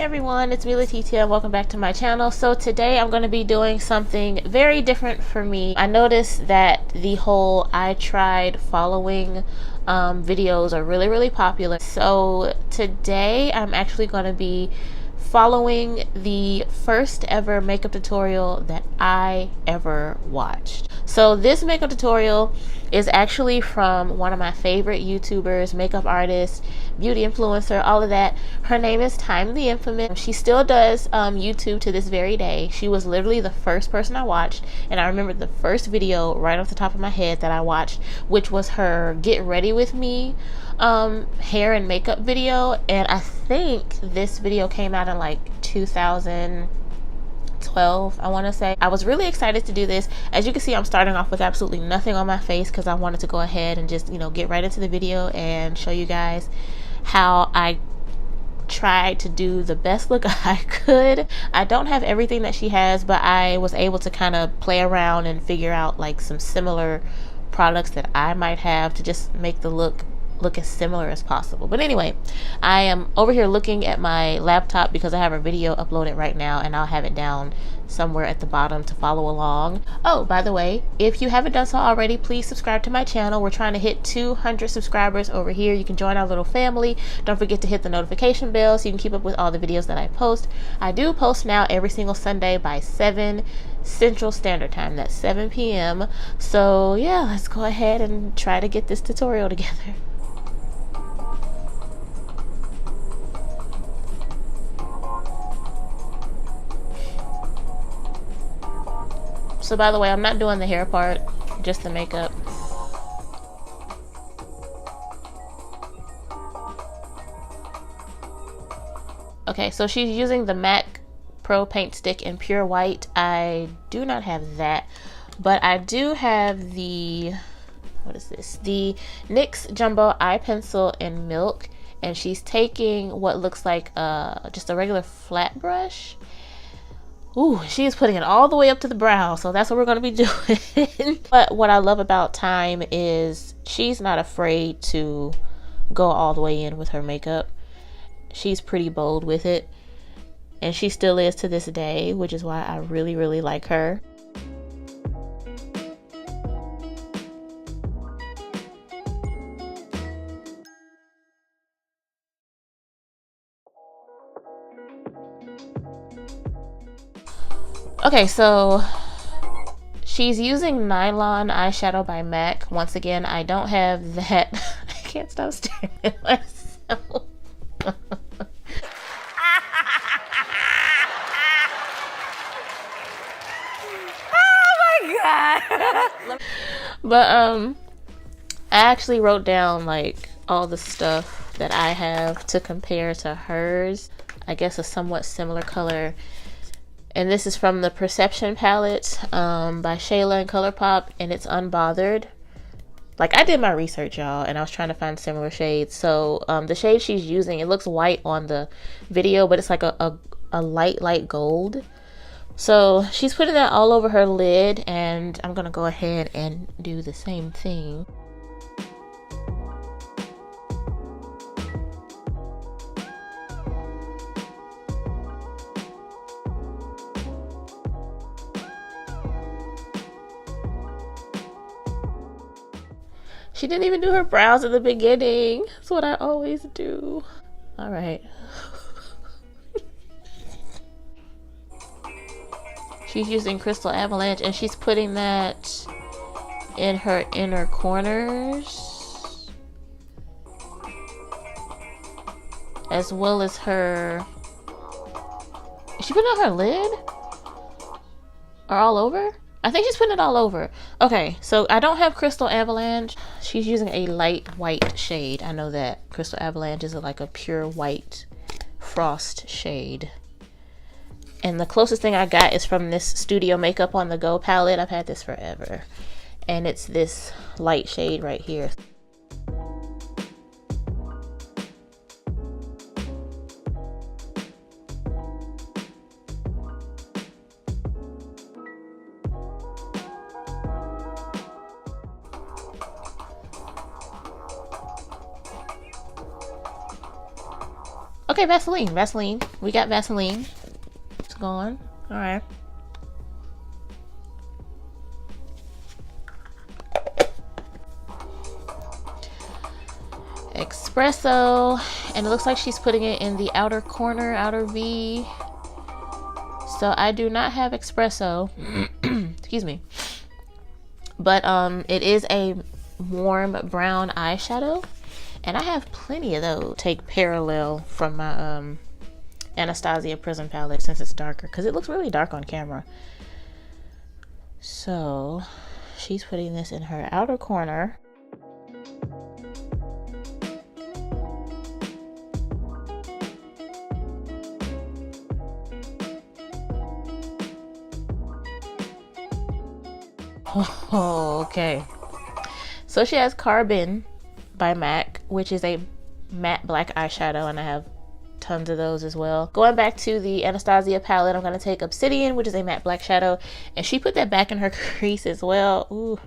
everyone, it's me Letitia and welcome back to my channel. So today I'm going to be doing something very different for me. I noticed that the whole I tried following videos are really popular. So today I'm actually going to be following the first ever makeup tutorial that I ever watched. So this makeup tutorial is actually from one of my favorite YouTubers, makeup artist, beauty influencer, all of that. Her name is Tyme the Infamous. She still does YouTube to this very day. She was literally the first person I watched, and I remember the first video right off the top of my head that I watched, which was her Get Ready With Me hair and makeup video. And I think this video came out in like 2012, I want to say. I was really excited to do this. As you can see, I'm starting off with absolutely nothing on my face because I wanted to go ahead and just, get right into the video and show you guys how I tried to do the best look I could. I don't have everything that she has, but I was able to kind of play around and figure out like some similar products that I might have to just make the look as similar as possible. But anyway, I am over here looking at my laptop because I have a video uploaded right now, and I'll have it down somewhere at the bottom to follow along. Oh, by the way, if you haven't done so already, please subscribe to my channel. We're trying to hit 200 subscribers over here. You can join our little family. Don't forget to hit the notification bell so you can keep up with all the videos that I post. I do post now every single Sunday by 7 Central Standard Time. That's 7 p.m. So yeah, let's go ahead and try to get this tutorial together. So by the way, I'm not doing the hair part, just the makeup. Okay, so she's using the MAC Pro Paint Stick in Pure White. I do not have that, but I do have the, what is this? The NYX Jumbo Eye Pencil in Milk, and she's taking what looks like just a regular flat brush. Ooh, she is putting it all the way up to the brow, so that's what we're going to be doing. But what I love about Tyme is she's not afraid to go all the way in with her makeup. She's pretty bold with it, and she still is to this day, which is why I really like her. Okay, so she's using Nylon eyeshadow by MAC. Once again, I don't have that. I can't stop staring at myself. Oh my god. But I actually wrote down like all the stuff that I have to compare to hers. I guess a somewhat similar color. And this is from the Perception palette by Shayla and ColourPop, and it's Unbothered. Like, I did my research, y'all, and I was trying to find similar shades. So the shade she's using, it looks white on the video, but it's like a light gold. So she's putting that all over her lid, and I'm gonna go ahead and do the same thing. She didn't even do her brows at the beginning. That's what I always do. All right. She's using Crystal Avalanche, and she's putting that in her inner corners, as well as her... Is she putting it on her lid? Or all over? I think she's putting it all over. Okay, so I don't have Crystal Avalanche. She's using a light white shade. I know that Crystal Avalanche is like a pure white frost shade. And the closest thing I got is from this Studio Makeup on the Go palette. I've had this forever. And it's this light shade right here. Okay, Vaseline. We got Vaseline. It's gone. All right. Espresso, and it looks like she's putting it in the outer corner, outer V. So I do not have espresso. Excuse me. But it is a warm brown eyeshadow, and I have plenty of those. Take parallel from my Anastasia Prism palette since it's darker, because it looks really dark on camera. So she's putting this in her outer corner. Oh, okay. So she has Carbon by MAC, which is a matte black eyeshadow, and I have tons of those as well. Going back to the Anastasia palette, I'm going to take Obsidian, which is a matte black shadow, and she put that back in her crease as well. Ooh.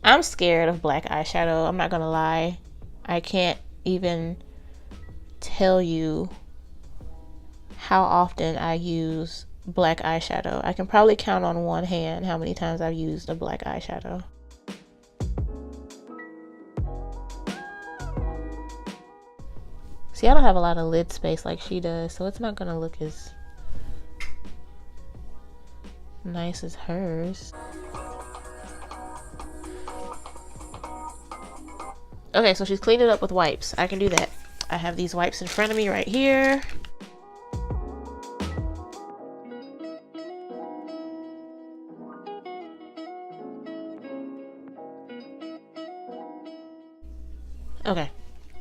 I'm scared of black eyeshadow. I'm not going to lie. I can't even tell you how often I use black eyeshadow. I can probably count on one hand how many times I've used a black eyeshadow. See, I don't have a lot of lid space like she does, so it's not gonna look as nice as hers. Okay, so she's cleaned it up with wipes. I can do that. I have these wipes in front of me right here.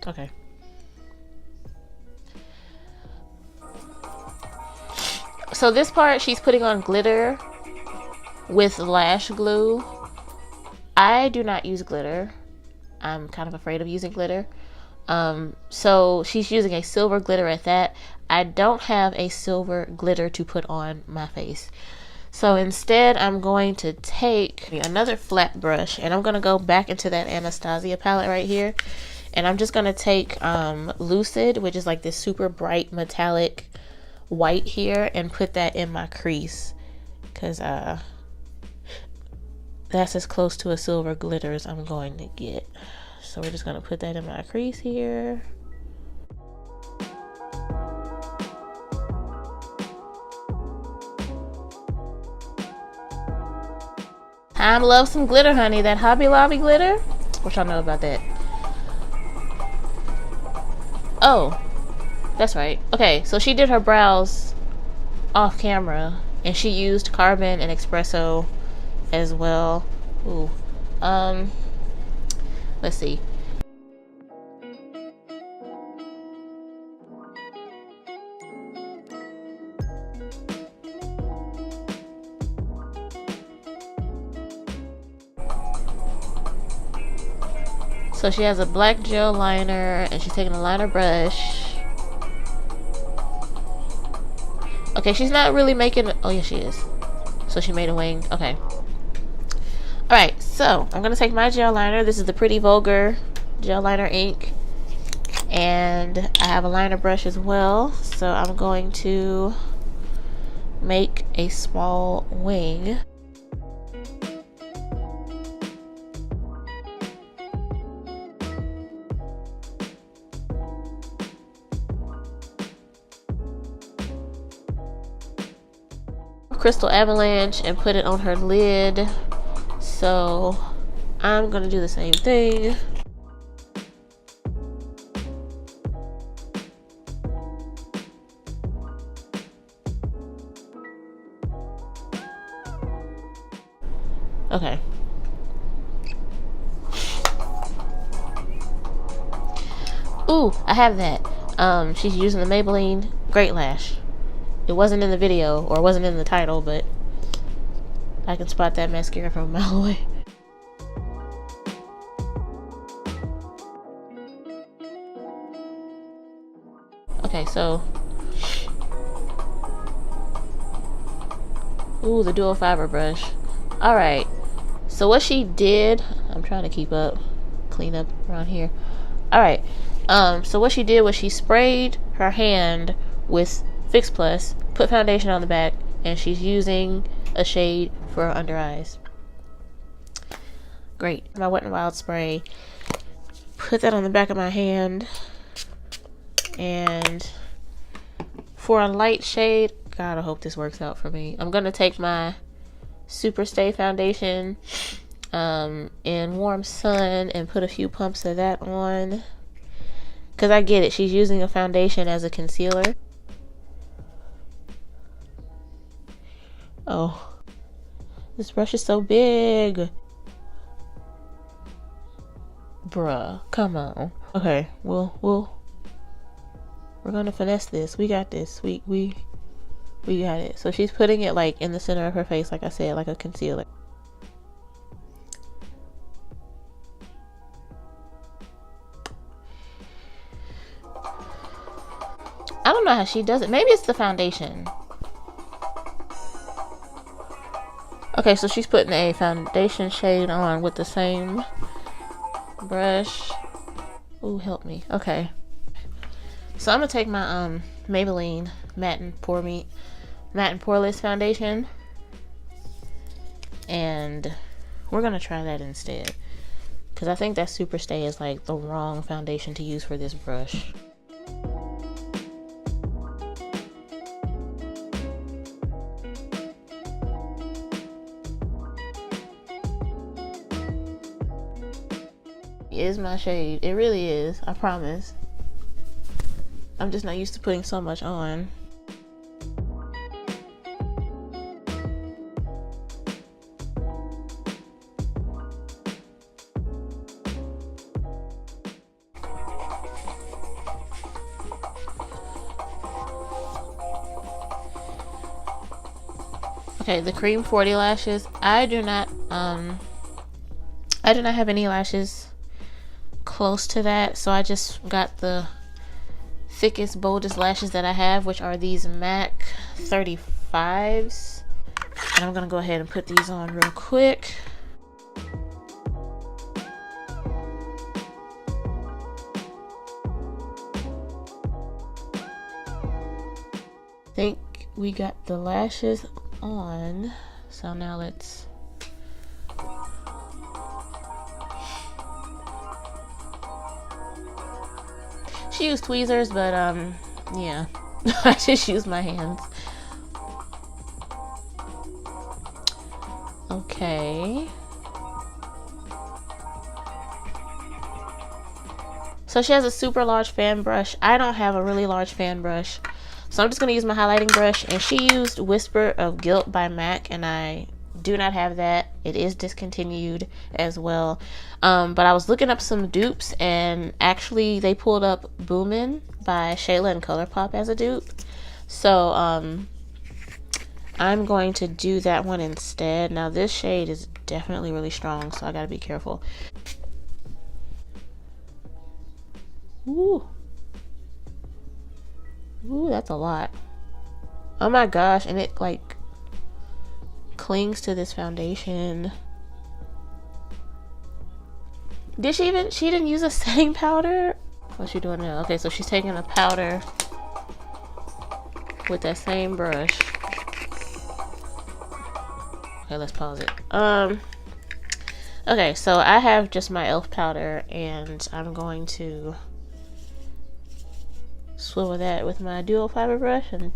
Okay. So this part, she's putting on glitter with lash glue. I do not use glitter. I'm kind of afraid of using glitter. So she's using a silver glitter at that. I don't have a silver glitter to put on my face. So instead, I'm going to take another flat brush, and I'm going to go back into that Anastasia palette right here. And I'm just going to take Lucid, which is like this super bright metallic white here, and put that in my crease. Because that's as close to a silver glitter as I'm going to get. So we're just going to put that in my crease here. Tyme loves some glitter, honey. That Hobby Lobby glitter. What y'all know about that? Oh, that's right. Okay, so she did her brows off camera, and she used Carbon and Espresso as well. Ooh. Let's see. So she has a black gel liner, and she's taking a liner brush. Okay, she's not really making... Oh, yeah, she is. So she made a wing. Okay. Alright, so I'm going to take my gel liner. This is the Pretty Vulgar gel liner ink. And I have a liner brush as well. So I'm going to make a small wing. Crystal Avalanche and put it on her lid. So I'm gonna do the same thing. Okay. Ooh, I have that. She's using the Maybelline Great Lash. It wasn't in the video, or wasn't in the title, but I can spot that mascara from a mile away. Okay, so... Ooh, the dual fiber brush. Alright, so what she did... I'm trying to keep up, clean up around here. Alright, So what she did was she sprayed her hand with Fix Plus, put foundation on the back, and she's using a shade for her under eyes. Great. My Wet n Wild spray. Put that on the back of my hand. And for a light shade, God, I hope this works out for me. I'm going to take my Super Stay foundation in Warm Sun and put a few pumps of that on. Because I get it. She's using a foundation as a concealer. Oh. This brush is so big. Bruh. Come on. Okay. We're gonna finesse this. We got this. We got it. So she's putting it like in the center of her face, like I said, like a concealer. I don't know how she does it. Maybe it's the foundation. Okay, so she's putting a foundation shade on with the same brush. Ooh, help me. Okay. So I'm gonna take my Maybelline Matte and Poreless foundation, and we're gonna try that instead, because I think that Super Stay is like the wrong foundation to use for this brush. It is my shade. It really is. I promise. I'm just not used to putting so much on. Okay, the Cream 40 lashes. I do not have any lashes close to that, so I just got the thickest, boldest lashes that I have, which are these MAC 35s, and I'm gonna go ahead and put these on real quick. I think we got the lashes on, so now let's she used tweezers, but yeah. I just use my hands. Okay. So she has a super large fan brush. I don't have a really large fan brush, so I'm just gonna use my highlighting brush, and she used Whisper of Guilt by MAC, and I do not have that. It is discontinued as well. But I was looking up some dupes, and actually they pulled up Boomin' by Shayla and ColourPop as a dupe. So I'm going to do that one instead. Now this shade is definitely really strong, so I gotta be careful. Ooh. Ooh, that's a lot. Oh my gosh, and it like clings to this foundation. Did she didn't use a setting powder? What's she doing now? Okay, so she's taking a powder with that same brush. Okay, let's pause it. Okay, so I have just my e.l.f. powder, and I'm going to swivel that with my dual fiber brush and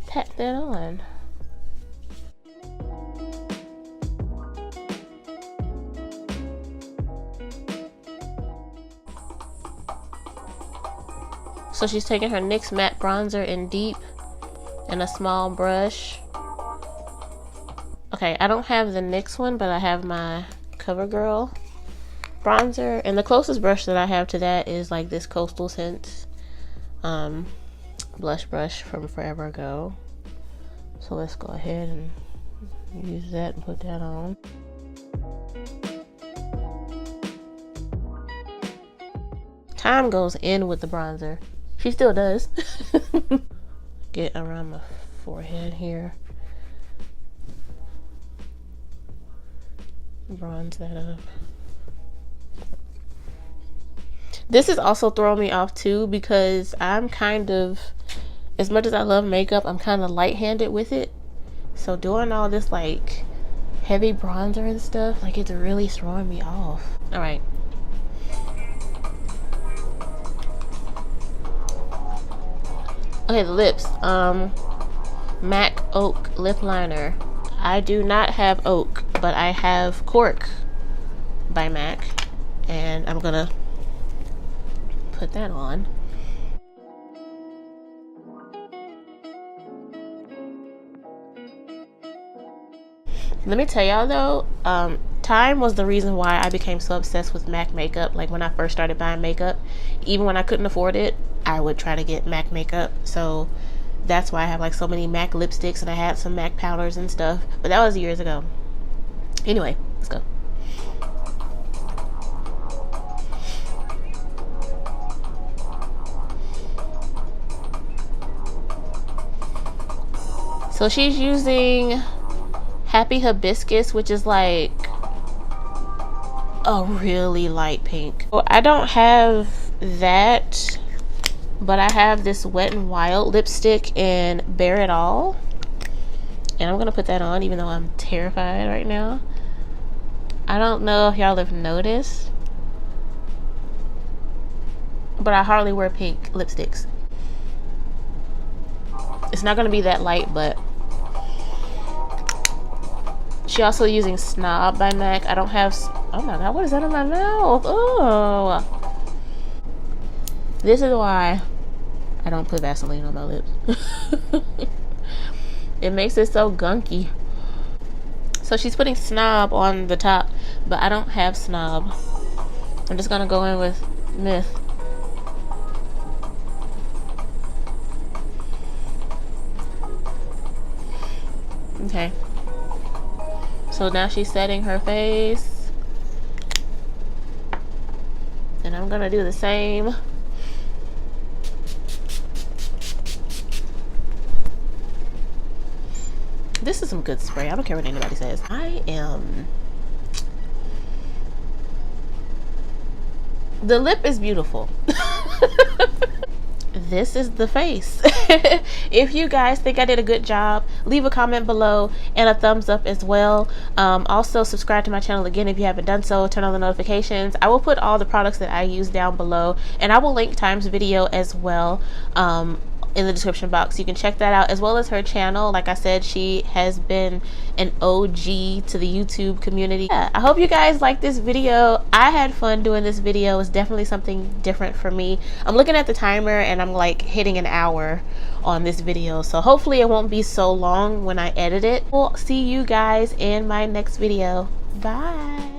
pat that on. So she's taking her NYX matte bronzer in Deep and a small brush. Okay, I don't have the NYX one, but I have my CoverGirl bronzer, and the closest brush that I have to that is like this Coastal Scents blush brush from forever ago. So let's go ahead and use that and put that on. Tyme goes in with the bronzer. She still does. Get around my forehead here. Bronze that up. This is also throwing me off too, because I'm kind of, as much as I love makeup, I'm kind of light-handed with it. So doing all this like heavy bronzer and stuff, like, it's really throwing me off. All right. Okay, the lips. MAC Oak lip liner. I do not have Oak, but I have Cork by MAC, and I'm gonna put that on. Let me tell y'all though, Tyme was the reason why I became so obsessed with MAC makeup. Like, when I first started buying makeup, even when I couldn't afford it, I would try to get MAC makeup. So that's why I have like so many MAC lipsticks, and I had some MAC powders and stuff, but that was years ago. Anyway, let's go. So she's using Happy Hibiscus, which is like a really light pink. Well, I don't have that, but I have this Wet n Wild lipstick in Bare It All, and I'm gonna put that on even though I'm terrified right now. I don't know if y'all have noticed, but I hardly wear pink lipsticks. It's not gonna be that light, but she also using Snob by MAC. I don't have, oh my god, what is that in my mouth? Oh, this is why I don't put Vaseline on my lips. It makes it so gunky. So she's putting Snob on the top, but I don't have Snob. I'm just gonna go in with Myth. Okay. So now she's setting her face, and I'm gonna do the same. This is some good spray. I don't care what anybody says. The lip is beautiful. This is the face. If you guys think I did a good job, leave a comment below and a thumbs up as well. Also subscribe to my channel again if you haven't done so. Turn on the notifications. I will put all the products that I use down below, and I will link Tyme's video as well in the description box. You can check that out, as well as her channel. Like I said, she has been an OG to the YouTube community. Yeah, I hope you guys like this video. I had fun doing this video. It's definitely something different for me. I'm looking at the timer and I'm like hitting an hour on this video, so hopefully it won't be so long when I edit it. We'll see you guys in my next video. Bye.